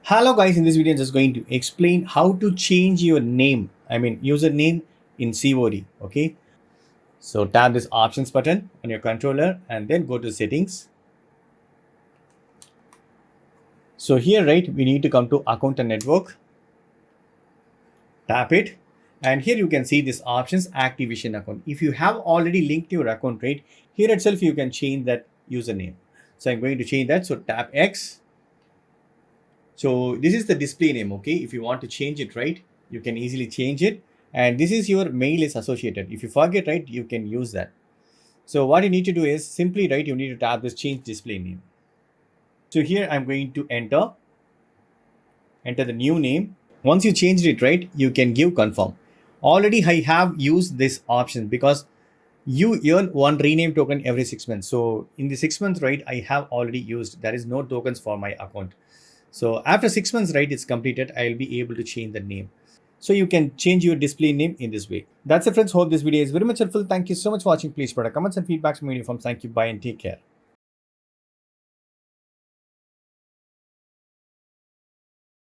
Hello guys, in this video I'm just going to explain how to change your name, username in COD, okay? So tap this options button on your controller and then go to settings. So here, right, we need to come to account and network, tap it, and here you can see this options activation account. If you have already linked your account, right, here itself you can change that username. So I'm going to change that, so tap X. So this is the display name, okay? If you want to change it, right, you can easily change it. And this is your mail is associated. If you forget, right, you can use that. So what you need to do is simply, right, you need to tap this change display name. So here I'm going to enter the new name. Once you changed it, right, you can give confirm. Already I have used this option because you earn one rename token every 6 months. So in the 6 months, right, I have already used, there is no tokens for my account. So after 6 months, right, it's completed, I'll be able to change the name. So you can change your display name in this way. That's it, friends. Hope this video is very much helpful. Thank you so much for watching. Please put a comments and feedbacks from me. Thank you. Bye and take care.